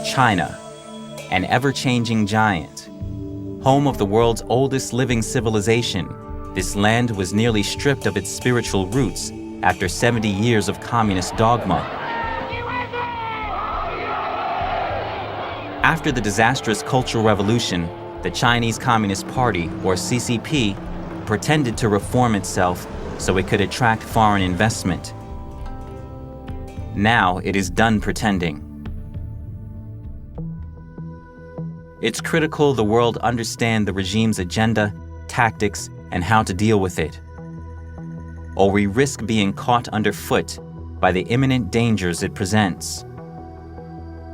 China, an ever-changing giant. Home of the world's oldest living civilization, this land was nearly stripped of its spiritual roots after 70 years of communist dogma. After the disastrous Cultural Revolution, the Chinese Communist Party, or CCP, pretended to reform itself so it could attract foreign investment. Now it is done pretending. It's critical the world understand the regime's agenda, tactics, and how to deal with it. Or we risk being caught underfoot by the imminent dangers it presents.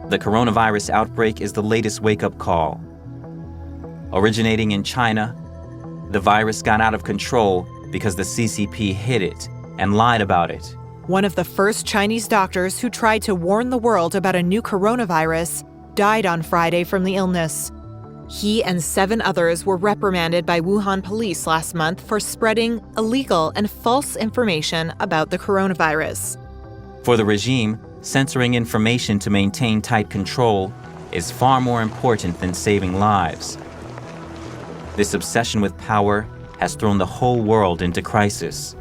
The coronavirus outbreak is the latest wake-up call. Originating in China, the virus got out of control because the CCP hid it and lied about it. One of the first Chinese doctors who tried to warn the world about a new coronavirus died on Friday from the illness. He and 7 others were reprimanded by Wuhan police last month for spreading illegal and false information about the coronavirus. For the regime, censoring information to maintain tight control is far more important than saving lives. This obsession with power has thrown the whole world into crisis.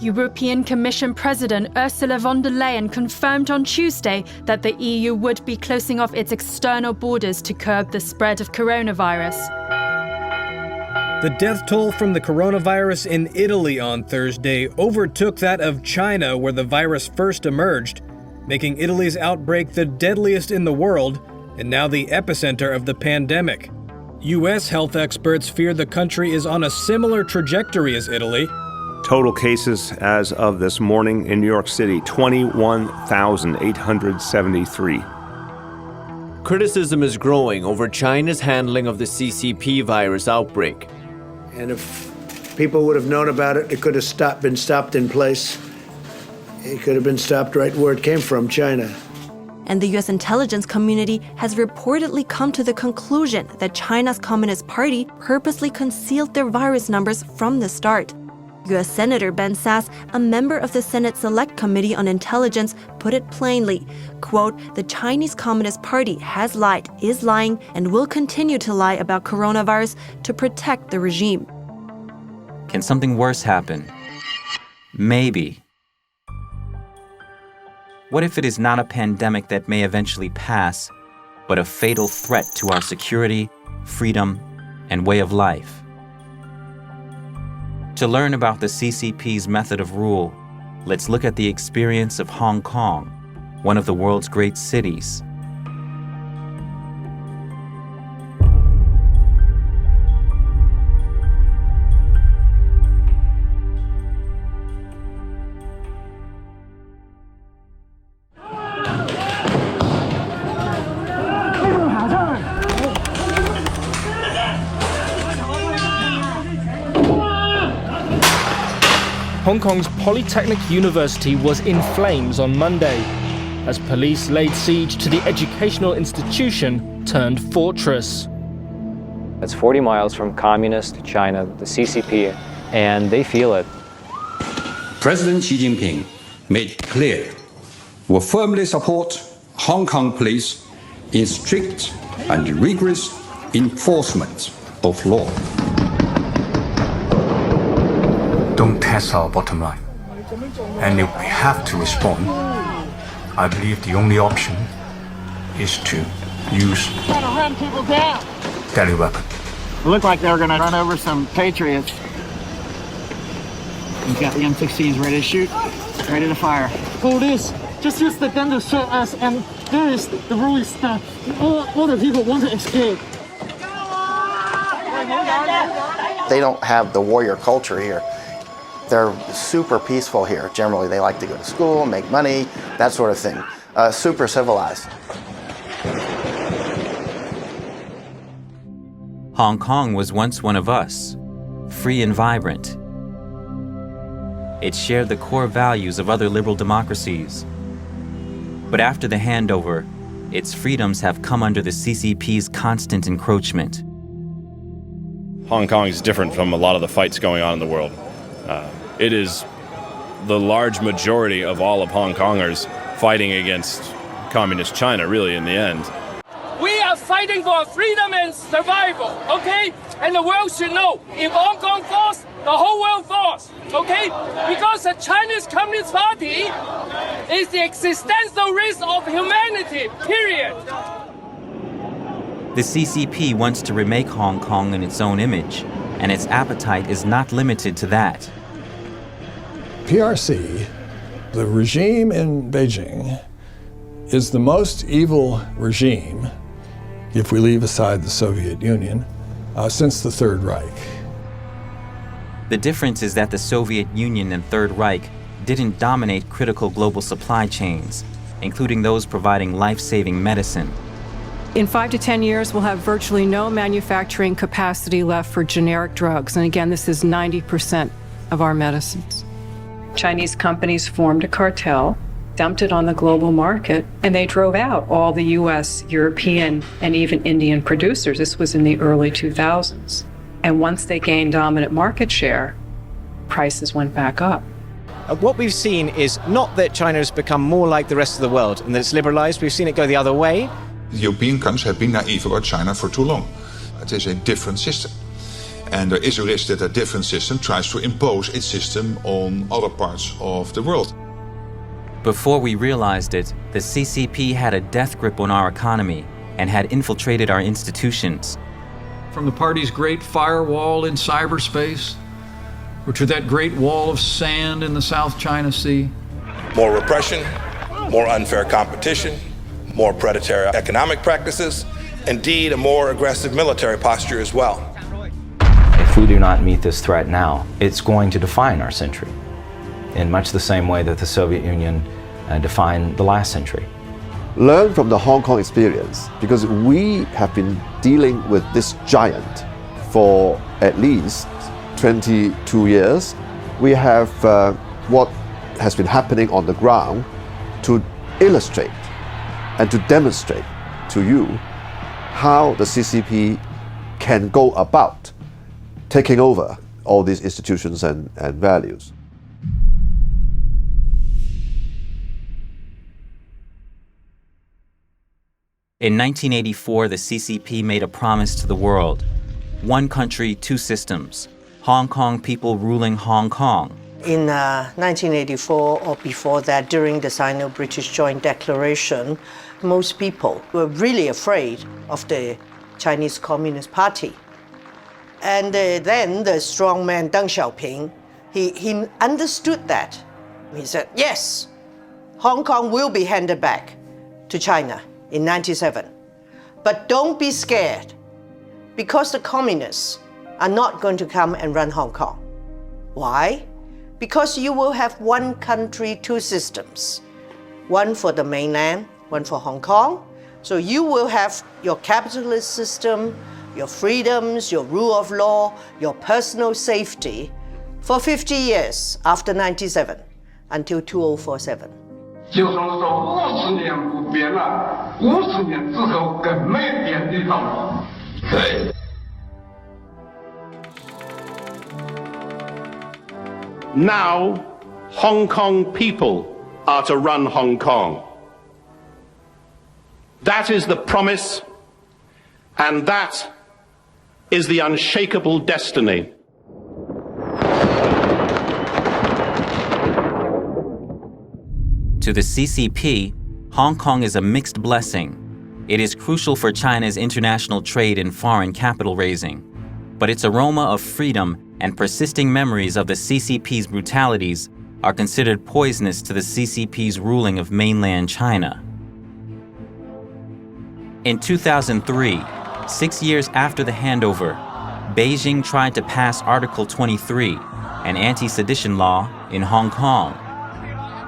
European Commission President Ursula von der Leyen confirmed on Tuesday that the EU would be closing off its external borders to curb the spread of coronavirus. The death toll from the coronavirus in Italy on Thursday overtook that of China, where the virus first emerged, making Italy's outbreak the deadliest in the world and now the epicenter of the pandemic. U.S. health experts fear the country is on a similar trajectory as Italy. Total cases as of this morning in New York City, 21,873. Criticism is growing over China's handling of the CCP virus outbreak. And if people would have known about it, it could have been stopped in place. It could have been stopped right where it came from, China. And the U.S. intelligence community has reportedly come to the conclusion that China's Communist Party purposely concealed their virus numbers from the start. U.S. Senator Ben Sasse, a member of the Senate Select Committee on Intelligence, put it plainly, quote, "The Chinese Communist Party has lied, is lying, and will continue to lie about coronavirus to protect the regime." Can something worse happen? Maybe. What if it is not a pandemic that may eventually pass, but a fatal threat to our security, freedom, and way of life? To learn about the CCP's method of rule, let's look at the experience of Hong Kong, one of the world's great cities. Hong Kong's Polytechnic University was in flames on Monday as police laid siege to the educational institution turned fortress. It's 40 miles from Communist China, the CCP, and they feel it. President Xi Jinping made it clear we firmly support Hong Kong police in strict and rigorous enforcement of law. Don't test our bottom line. And if we have to respond, I believe the only option is to use deadly weapon. It looked like they were going to run over some patriots. You've got the M16s ready to shoot, ready to fire. Police just use the gun to shoot us, and there is the rule is that all the people want to escape. They don't have the warrior culture here. They're super peaceful here. Generally, they like to go to school, make money, that sort of thing. Super civilized. Hong Kong was once one of us, free and vibrant. It shared the core values of other liberal democracies. But after the handover, its freedoms have come under the CCP's constant encroachment. Hong Kong is different from a lot of the fights going on in the world. It is the large majority of all of Hong Kongers fighting against communist China, really, in the end. We are fighting for freedom and survival, okay? And the world should know, if Hong Kong falls, the whole world falls, okay? Because the Chinese Communist Party is the existential risk of humanity, period. The CCP wants to remake Hong Kong in its own image, and its appetite is not limited to that. PRC, the regime in Beijing, is the most evil regime, if we leave aside the Soviet Union, since the Third Reich. The difference is that the Soviet Union and Third Reich didn't dominate critical global supply chains, including those providing life-saving medicine. In 5 to 10 years, we'll have virtually no manufacturing capacity left for generic drugs. And again, this is 90% of our medicines. Chinese companies formed a cartel, dumped it on the global market, and they drove out all the US, European, and even Indian producers. This was in the early 2000s. And once they gained dominant market share, prices went back up. What we've seen is not that China has become more like the rest of the world and that it's liberalized. We've seen it go the other way. European countries have been naive about China for too long. It is a different system. And there is a risk that a different system tries to impose its system on other parts of the world. Before we realized it, the CCP had a death grip on our economy and had infiltrated our institutions. From the party's great firewall in cyberspace, or to that great wall of sand in the South China Sea. More repression, more unfair competition, more predatory economic practices, indeed a more aggressive military posture as well. If we do not meet this threat now, it's going to define our century in much the same way that the Soviet Union defined the last century. Learn from the Hong Kong experience, because we have been dealing with this giant for at least 22 years. We have what has been happening on the ground to illustrate and to demonstrate to you how the CCP can go about taking over all these institutions and values. In 1984, the CCP made a promise to the world. One country, two systems. Hong Kong people ruling Hong Kong. In 1984 or before that, during the Sino-British Joint Declaration, most people were really afraid of the Chinese Communist Party. And then the strong man Deng Xiaoping, he understood that. He said, yes, Hong Kong will be handed back to China in 1997. But don't be scared, because the communists are not going to come and run Hong Kong. Why? Because you will have one country, two systems. One for the mainland, one for Hong Kong. So you will have your capitalist system, your freedoms, your rule of law, your personal safety for 50 years after 97 until 2047. Now, Hong Kong people are to run Hong Kong. That is the promise, and that is the unshakable destiny. To the CCP, Hong Kong is a mixed blessing. It is crucial for China's international trade and foreign capital raising. But its aroma of freedom and persisting memories of the CCP's brutalities are considered poisonous to the CCP's ruling of mainland China. In 2003, 6 years after the handover, Beijing tried to pass Article 23, an anti-sedition law, in Hong Kong.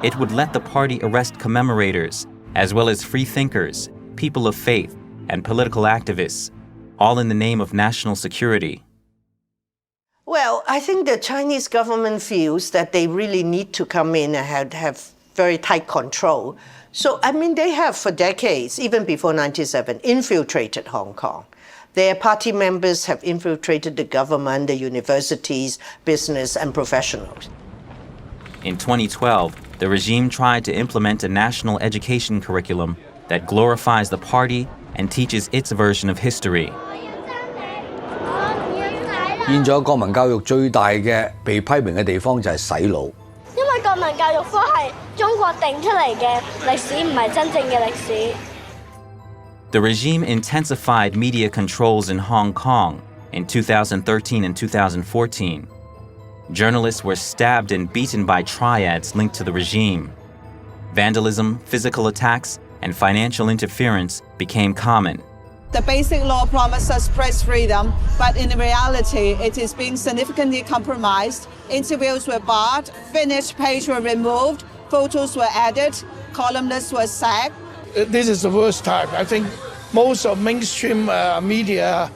It would let the party arrest commemorators, as well as free thinkers, people of faith, and political activists, all in the name of national security. Well, I think the Chinese government feels that they really need to come in and have very tight control. So, I mean, they have for decades, even before 1997, infiltrated Hong Kong. Their party members have infiltrated the government, the universities, business, and professionals. In 2012, the regime tried to implement a national education curriculum that glorifies the party and teaches its version of history. 現在國民教育最大嘅被批評嘅地方就係洗腦。因為國民教育科係中國定出嚟嘅歷史，唔係真正嘅歷史。The regime intensified media controls in Hong Kong in 2013 and 2014. Journalists were stabbed and beaten by triads linked to the regime. Vandalism, physical attacks, and financial interference became common. The basic law promises press freedom, but in reality, it is being significantly compromised. Interviews were barred, finished pages were removed, photos were added, columnists were sacked. This is the worst time. I think most of mainstream media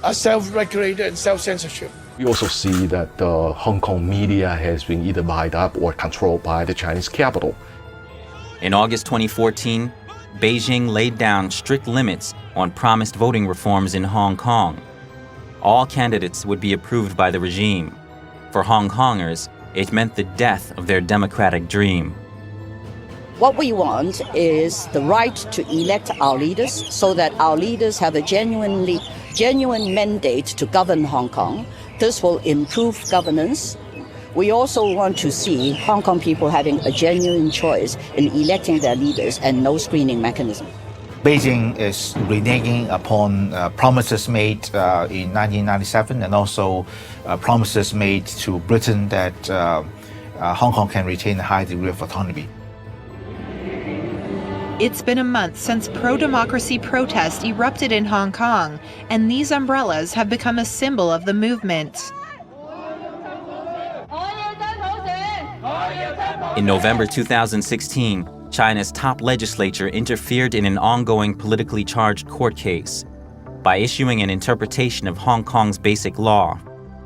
are self-regulated and self-censorship. We also see that the Hong Kong media has been either bought up or controlled by the Chinese capital. In August 2014, Beijing laid down strict limits on promised voting reforms in Hong Kong. All candidates would be approved by the regime. For Hong Kongers, it meant the death of their democratic dream. What we want is the right to elect our leaders so that our leaders have a genuine mandate to govern Hong Kong. This will improve governance. We also want to see Hong Kong people having a genuine choice in electing their leaders and no screening mechanism. Beijing is reneging upon promises made in 1997 and also promises made to Britain that Hong Kong can retain a high degree of autonomy. It's been a month since pro-democracy protests erupted in Hong Kong, and these umbrellas have become a symbol of the movement. In November 2016, China's top legislature interfered in an ongoing politically charged court case by issuing an interpretation of Hong Kong's basic law.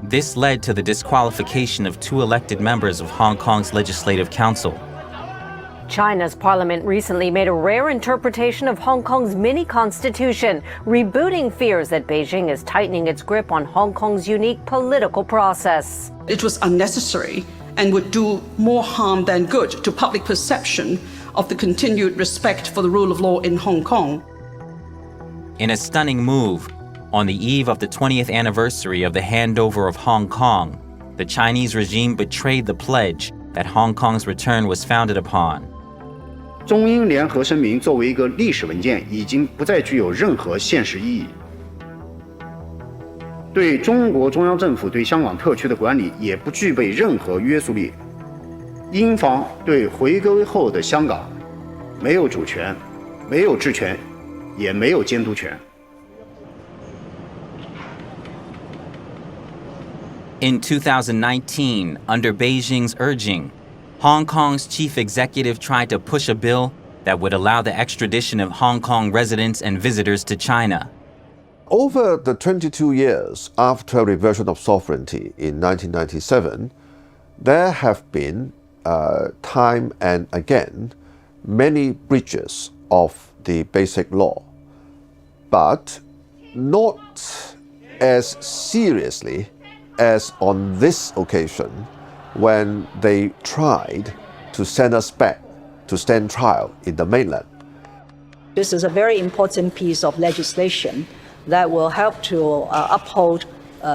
This led to the disqualification of 2 elected members of Hong Kong's Legislative Council. China's parliament recently made a rare interpretation of Hong Kong's mini-constitution, rebooting fears that Beijing is tightening its grip on Hong Kong's unique political process. It was unnecessary and would do more harm than good to public perception of the continued respect for the rule of law in Hong Kong. In a stunning move, on the eve of the 20th anniversary of the handover of Hong Kong, the Chinese regime betrayed the pledge that Hong Kong's return was founded upon. 中英联合声明作为一个历史文件，已经不再具有任何现实意义。对中国中央政府对香港特区的管理也不具备任何约束力。英方对回归后的香港没有主权、没有治权，也没有监督权。In 2019, under Beijing's urging, Hong Kong's chief executive tried to push a bill that would allow the extradition of Hong Kong residents and visitors to China. Over the 22 years after reversion of sovereignty in 1997, there have been time and again many breaches of the basic law, but not as seriously as on this occasion when they tried to send us back to stand trial in the mainland. This is a very important piece of legislation that will help to uphold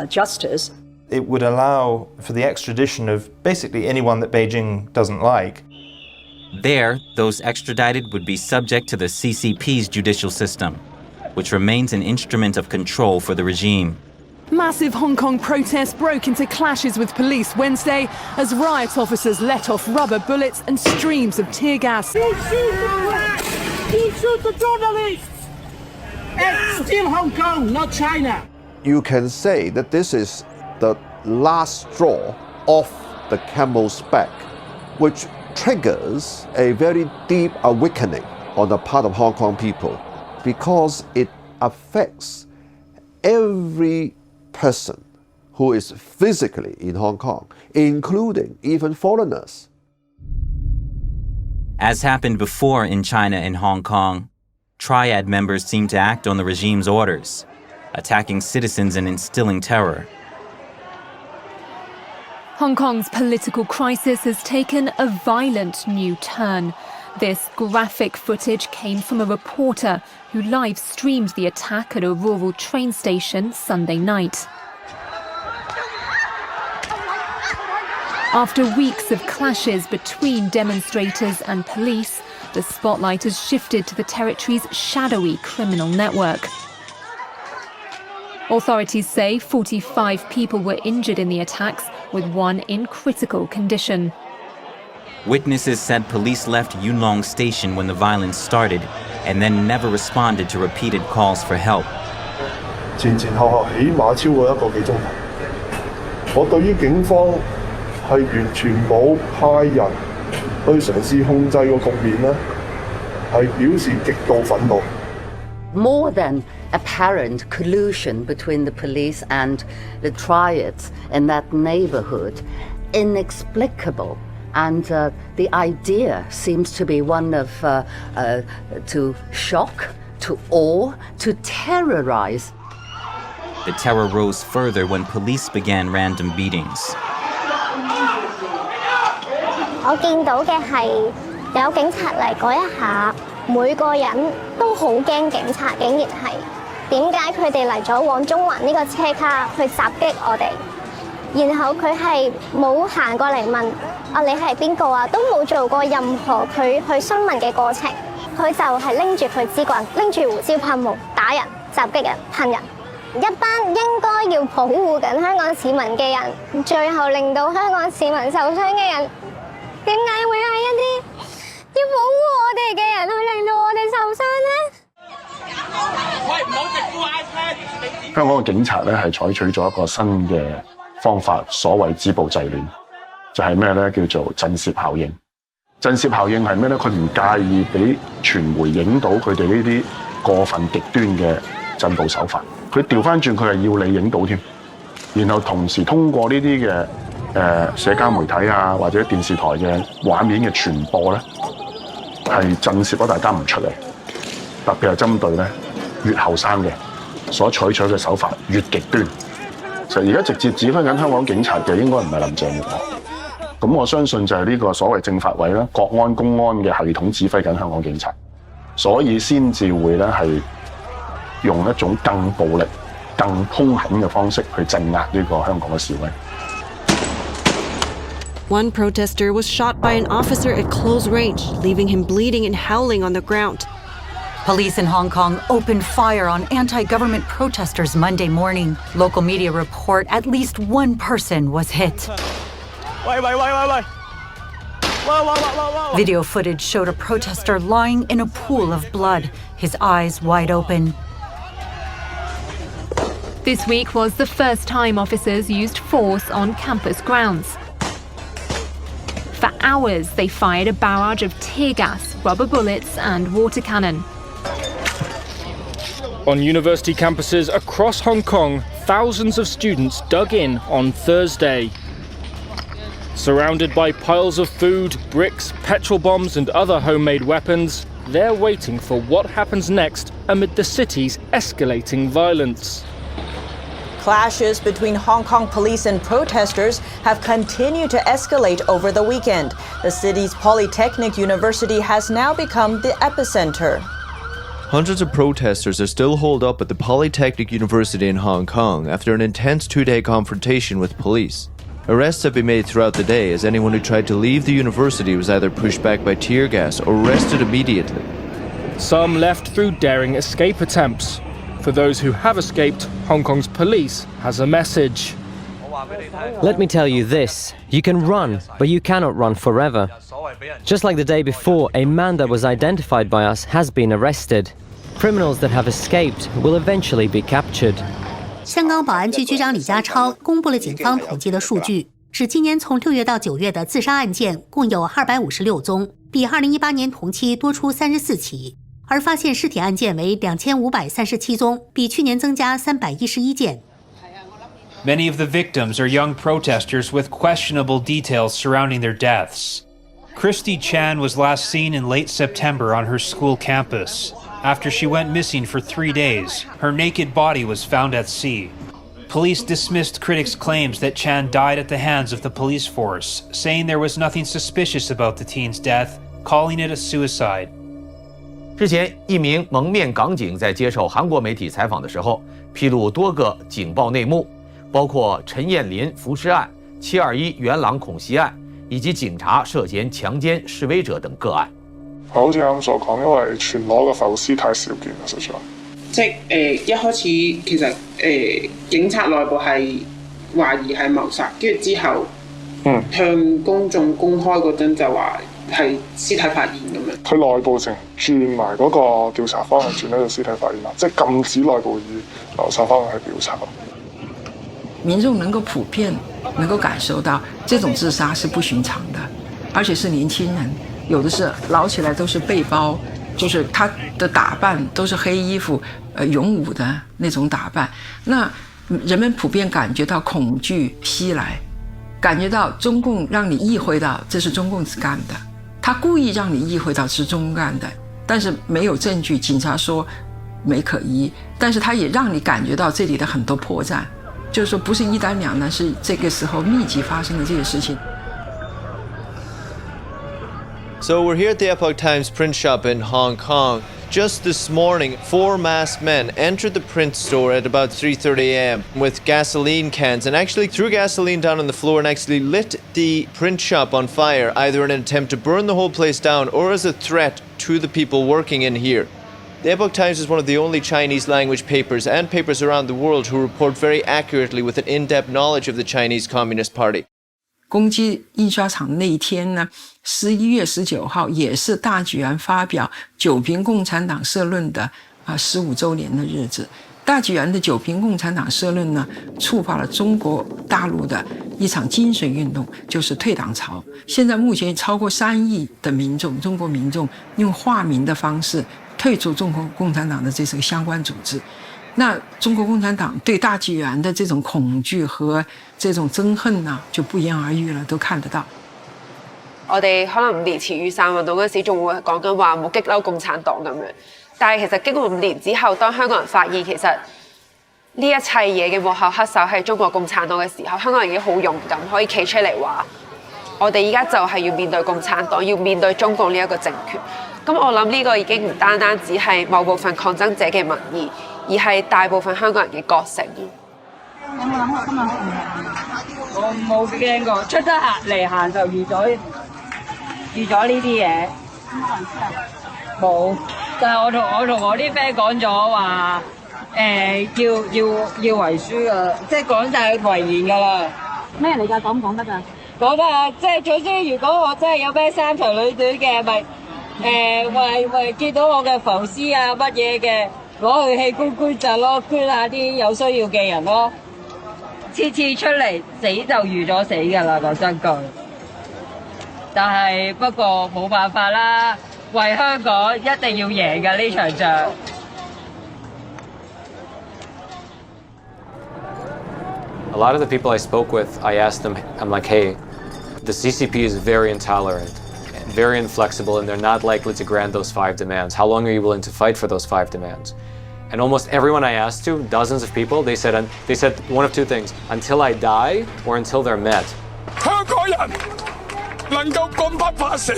justice. It would allow for the extradition of basically anyone that Beijing doesn't like. There, those extradited would be subject to the CCP's judicial system, which remains an instrument of control for the regime. Massive Hong Kong protests broke into clashes with police Wednesday as riot officers let off rubber bullets and streams of tear gas. You shoot the journalists! It's still Hong Kong, not China. You can say that this is the last straw off the camel's back, which triggers a very deep awakening on the part of Hong Kong people, because it affects every person who is physically in Hong Kong, including even foreigners. As happened before in China and Hong Kong, triad members seem to act on the regime's orders, attacking citizens and instilling terror. Hong Kong's political crisis has taken a violent new turn. This graphic footage came from a reporter who live streamed the attack at a rural train station Sunday night. After weeks of clashes between demonstrators and police, the spotlight has shifted to the territory's shadowy criminal network. Authorities say 45 people were injured in the attacks, with one in critical condition. Witnesses said police left Yunlong Station when the violence started and then never responded to repeated calls for help. 前前後後起碼超過1個幾鐘頭。我對於警方係完全冇派人去嘗試控制個局面呢，係表示極度憤怒。More than apparent collusion between the police and the triads in that neighborhood, inexplicable. And the idea seems to be one of to shock, to awe, to terrorize. The terror rose further when police began random beatings. 我見到嘅係有警察嚟嗰一下，每個人都好驚警察，竟然係點解佢哋嚟咗往中環呢個車卡去襲擊我哋？然後佢係冇行過嚟問你係邊個啊，都冇做過任何佢去詢問嘅過程，佢就係拎住佢支棍，拎住胡椒噴霧打人、襲擊人、噴人。一班應該要保護緊香港市民嘅人，最後令到香港市民受傷嘅人，點解會係一啲要保護我哋嘅人去令到我哋受傷呢？香港嘅警察咧係採取咗一個新嘅方法，所謂止暴制亂，就係咩咧？叫做震懾效應。震懾效應係咩咧？佢唔介意俾傳媒影到佢哋呢啲過分極端嘅震暴手法，佢調翻轉佢係要你影到添，然後同時通過呢啲嘅社交媒體啊或者電視台嘅畫面嘅傳播咧，係震懾咗大家唔出嚟，特別係針對咧越後生嘅所採取嘅手法越極端。其實而家直接指揮緊香港警察嘅應該唔係林鄭月娥，咁我相信就係呢個所謂政法委啦、國安公安嘅系統指揮緊香港警察，所以先至會咧係用一種更暴力、更兇狠嘅方式去鎮壓呢個香港嘅示威。One protester was shot by an officer at close range, leaving him bleeding and howling on the ground. Police in Hong Kong opened fire on anti-government protesters Monday morning. Local media report at least one person was hit. Video footage showed a protester lying in a pool of blood, his eyes wide open. This week was the first time officers used force on campus grounds. For hours, they fired a barrage of tear gas, rubber bullets, and water cannon. On university campuses across Hong Kong, thousands of students dug in on Thursday. Surrounded by piles of food, bricks, petrol bombs and other homemade weapons, they're waiting for what happens next amid the city's escalating violence. Clashes between Hong Kong police and protesters have continued to escalate over the weekend. The city's Polytechnic University has now become the epicenter. Hundreds of protesters are still holed up at the Polytechnic University in Hong Kong after an intense two-day confrontation with police. Arrests have been made throughout the day as anyone who tried to leave the university was either pushed back by tear gas or arrested immediately. Some left through daring escape attempts. For those who have escaped, Hong Kong's police has a message. Let me tell you this, you can run, but you cannot run forever. Just like the day before, a man that was identified by us has been arrested. Criminals that have escaped will eventually be captured. 香港保安局局长李家超公布了警方统计的数据，指今年从6月到9月的自杀案件共有256宗，比2018年同期多出34起，而发现尸体案件为2537宗，比去年增加311件。Many of the victims are young protesters with questionable details surrounding their deaths. Christy Chan was last seen in late September on her school campus. After she went missing for 3 days, her naked body was found at sea. Police dismissed critics' claims that Chan died at the hands of the police force, saying there was nothing suspicious about the teen's death, calling it a suicide. 之前，一名蒙面港警在接受韩国媒体采访的时候，披露多个警报内幕，包括陈彦霖扶尸案、721元朗恐袭案，以及警察涉嫌強姦示威者等個案。好似啱所講，因為全裸嘅浮屍太少見啦，實在。即係一開始其實警察內部係懷疑係謀殺，跟住之後向公眾公開嗰陣就話係屍體發現咁樣。佢內部淨轉埋嗰個調查方向轉喺度屍體發現啦，即係禁止內部以謀殺方向去調查。民眾能夠普遍能夠感受到這種自殺是不尋常的，而且是年輕人，有的是撈起來都是背包，就是他的打扮都是黑衣服，勇武的那種打扮。那人們普遍感覺到恐懼襲來，感覺到中共讓你意會到這是中共幹的，他故意讓你意會到是中共幹的，但是沒有證據，警察說沒可疑，但是他也讓你感覺到這裡的很多破綻。就是說，不是一單兩單，是這個時候密集發生的這些事情。So we're here at the Epoch Times print shop in Hong Kong. Just this morning, 4 masked men entered the print store at about 3:30 a.m. with gasoline cans and actually threw gasoline down on the floor and actually lit the print shop on fire, either in an attempt to burn the whole place down or as a threat to the people working in here. The Epoch Times is one of the only Chinese language papers and papers around the world who report very accurately with an in-depth knowledge of the Chinese Communist Party. 攻击印刷厂那一天呢，11月19号也是大举安发表九评共产党社论的15周年的日子。大举安的九评共产党社论呢，触发了中国大陆的一场精神运动，就是退党潮。现在目前超过3亿的民众，中国民众用化名的方式退出中国共产党的这个相關組織。那中國共產黨對大紀元的這種恐懼和這種憎恨啊，就不言而喻了，都看得到。我哋可能5年前雨傘運動嗰時仲會講緊話冇激嬲共產黨咁樣，但係其實經過5年之後，當香港人發現其實呢一切嘢嘅幕後黑手係中國共產黨嘅時候，香港人已經好勇敢，可以企出嚟話：我哋依家就係要面對共產黨，要面對中共呢一個政權。咁我諗呢個已經唔單單只係某部分抗爭者嘅民意，而係大部分香港人嘅覺醒。有冇諗過今日去唔去？我冇驚過，出得嚟行就預咗呢啲嘢。冇，但係我同我啲 friend 講咗話，要遺書㗎，即係講晒遺言㗎啦。咩嚟㗎？講唔講得㗎？講得啊！即係總之，如果我真係有咩三長兩短嘅，咪為見到我嘅浮屍啊乜嘢嘅，攞去器官捐贈咯，捐下啲有需要嘅人咯。次次出嚟死就預咗死㗎啦，講真句。但係不過冇辦法啦，為香港一定要贏㗎呢場仗。A lot of the people I spoke with, I asked them, I'm like, hey, the CCP is very intolerant, very inflexible, and they're not likely to grant those 5 demands. How long are you willing to fight for those 5 demands? And almost everyone I asked to, dozens of people, they said one of 2 things: until I die or until they're met. 香港人能夠咁不怕死，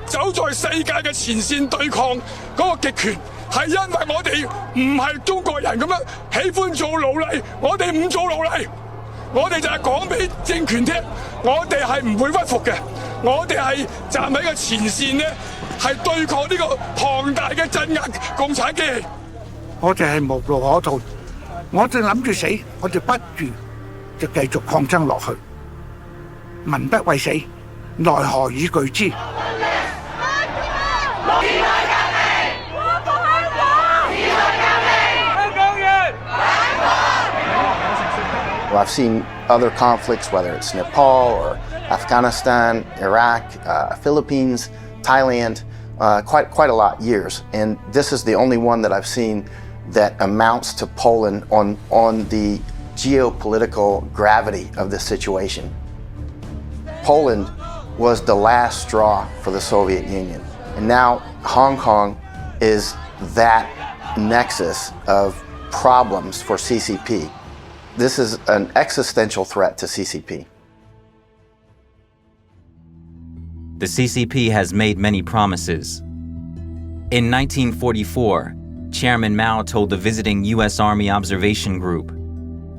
走在世界嘅前線對抗嗰個極權，係因為我哋唔係中國人咁樣喜歡做奴隸，我哋唔做奴隸。我哋就係講俾政權聽，我哋係唔會屈服嘅，我哋係站喺個前線咧，係對抗呢個龐大嘅鎮壓共產機器。我哋係無路可逃，我哋諗住死，我哋不如就繼續抗爭落去。民不畏死，奈何以懼之？ Well, I've seen other conflicts, whether it's Nepal or Afghanistan, Iraq, Philippines, Thailand, quite a lot, years. And this is the only one that I've seen that amounts to Poland on the geopolitical gravity of the situation. Poland was the last straw for the Soviet Union. And now Hong Kong is that nexus of problems for CCP. This is an existential threat to CCP. The CCP has made many promises. In 1944, Chairman Mao told the visiting U.S. Army Observation Group,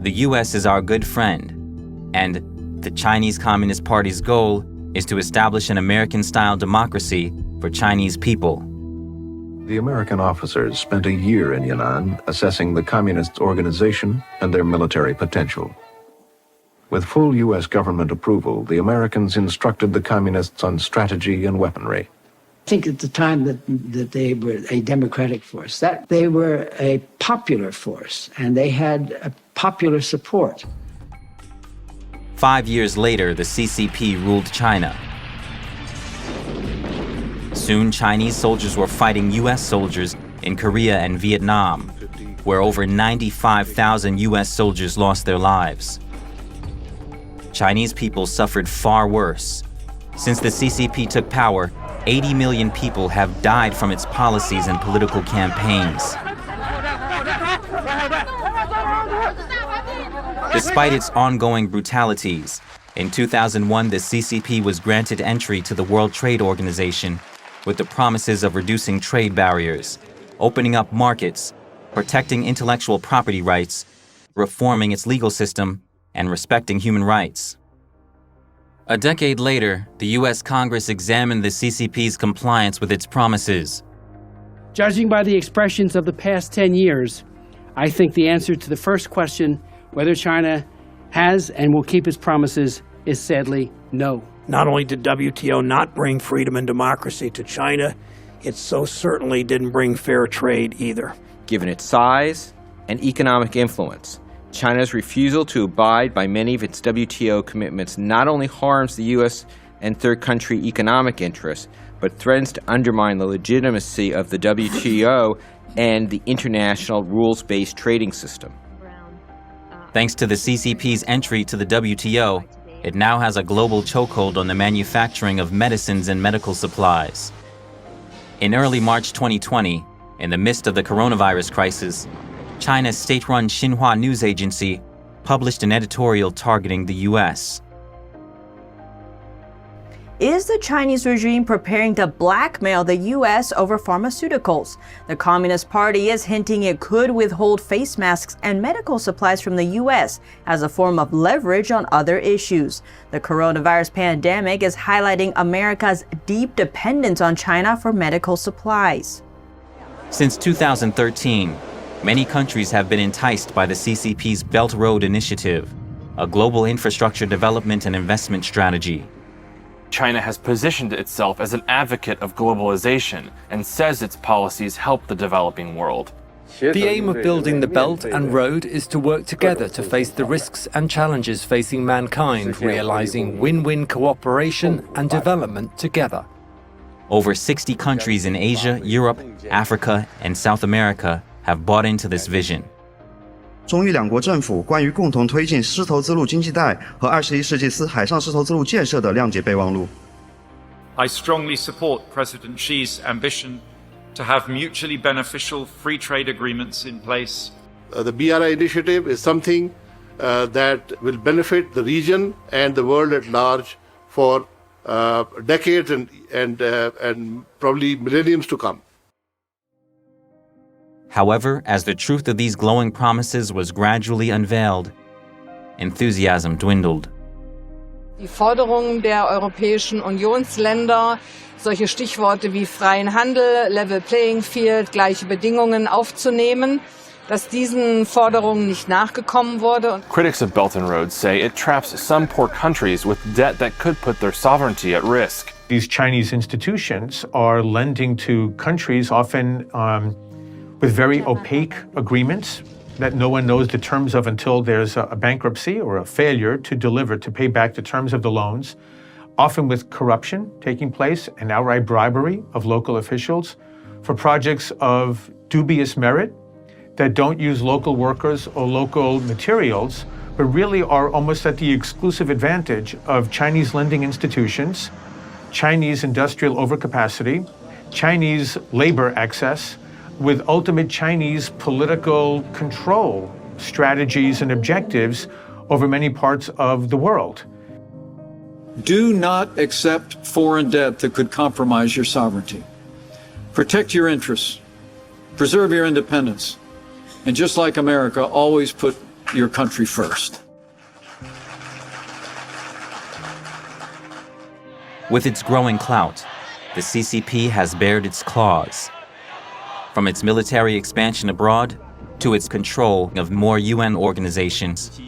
"The U.S. is our good friend, and the Chinese Communist Party's goal is to establish an American-style democracy for Chinese people." The American officers spent a year in Yan'an assessing the communist organization and their military potential. With full U.S. government approval, the Americans instructed the communists on strategy and weaponry. I think at the time that they were a democratic force, that they were a popular force, and they had a popular support. 5 years later, the CCP ruled China. Soon, Chinese soldiers were fighting U.S. soldiers in Korea and Vietnam, where over 95,000 U.S. soldiers lost their lives. Chinese people suffered far worse. Since the CCP took power, 80 million people have died from its policies and political campaigns. Despite its ongoing brutalities, in 2001 the CCP was granted entry to the World Trade Organization with the promises of reducing trade barriers, opening up markets, protecting intellectual property rights, reforming its legal system, and respecting human rights. A decade later, the U.S. Congress examined the CCP's compliance with its promises. Judging by the expressions of the past 10 years, I think the answer to the first question, whether China has and will keep its promises, is sadly no. Not only did WTO not bring freedom and democracy to China, it so certainly didn't bring fair trade either. Given its size and economic influence, China's refusal to abide by many of its WTO commitments not only harms the U.S. and third country economic interests, but threatens to undermine the legitimacy of the WTO and the international rules-based trading system. Thanks to the CCP's entry to the WTO, it now has a global chokehold on the manufacturing of medicines and medical supplies. In early March 2020, in the midst of the coronavirus crisis, China's state-run Xinhua news agency published an editorial targeting the U.S. Is the Chinese regime preparing to blackmail the U.S. over pharmaceuticals? The Communist Party is hinting it could withhold face masks and medical supplies from the U.S. as a form of leverage on other issues. The coronavirus pandemic is highlighting America's deep dependence on China for medical supplies. Since 2013, many countries have been enticed by the CCP's Belt Road Initiative, a global infrastructure development and investment strategy. China has positioned itself as an advocate of globalization and says its policies help the developing world. The aim of building the Belt and Road is to work together to face the risks and challenges facing mankind, realizing win-win cooperation and development together. Over 60 countries in Asia, Europe, Africa, and South America have bought into this vision. 中伊两国政府关于共同推进丝绸之路经济带和21世纪海上丝绸之路建设的谅解备忘录。I strongly support President Xi's ambition to have mutually beneficial free trade agreements in place. The BRI initiative is something that will benefit the region and the world at large for decades and probably millenniums to come. However, as the truth of these glowing promises was gradually unveiled, enthusiasm dwindled. Die Forderungen der Europäischen Unionsländer, solche Stichworte wie freien Handel, Level Playing Field, gleiche Bedingungen aufzunehmen, dass diesen Forderungen nicht nachgekommen wurde. Critics of Belt and Road say it traps some poor countries with debt that could put their sovereignty at risk. These Chinese institutions are lending to countries often with very opaque agreements that no one knows the terms of until there's a bankruptcy or a failure to deliver, to pay back the terms of the loans, often with corruption taking place and outright bribery of local officials for projects of dubious merit that don't use local workers or local materials, but really are almost at the exclusive advantage of Chinese lending institutions, Chinese industrial overcapacity, Chinese labor access, with ultimate Chinese political control strategies and objectives over many parts of the world. Do not accept foreign debt that could compromise your sovereignty. Protect your interests, preserve your independence, and just like America, always put your country first. With its growing clout, the CCP has bared its claws. From its military expansion abroad to its control of more UN organizations,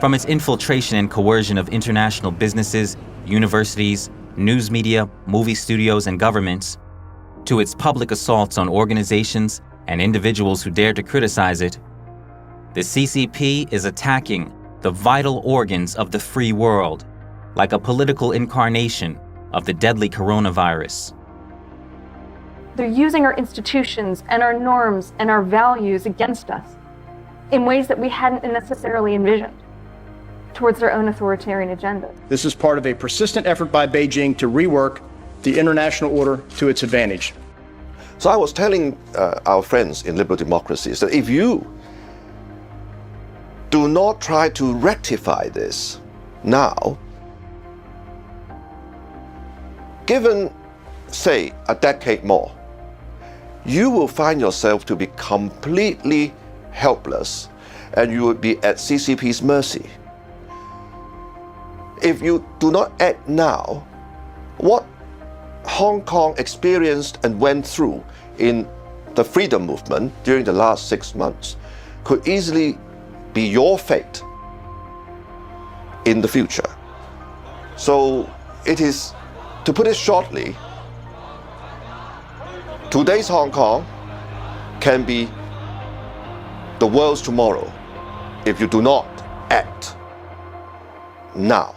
from its infiltration and coercion of international businesses, universities, news media, movie studios, and governments, to its public assaults on organizations and individuals who dare to criticize it, the CCP is attacking the vital organs of the free world, like a political incarnation of the deadly coronavirus. They're using our institutions and our norms and our values against us in ways that we hadn't necessarily envisioned towards their own authoritarian agenda. This is part of a persistent effort by Beijing to rework the international order to its advantage. So I was telling our friends in liberal democracies that if you do not try to rectify this now, given, say, a decade more, you will find yourself to be completely helpless and you will be at CCP's mercy. If you do not act now, what Hong Kong experienced and went through in the freedom movement during the last 6 months could easily be your fate in the future. So it is, to put it shortly, today's Hong Kong can be the world's tomorrow if you do not act now.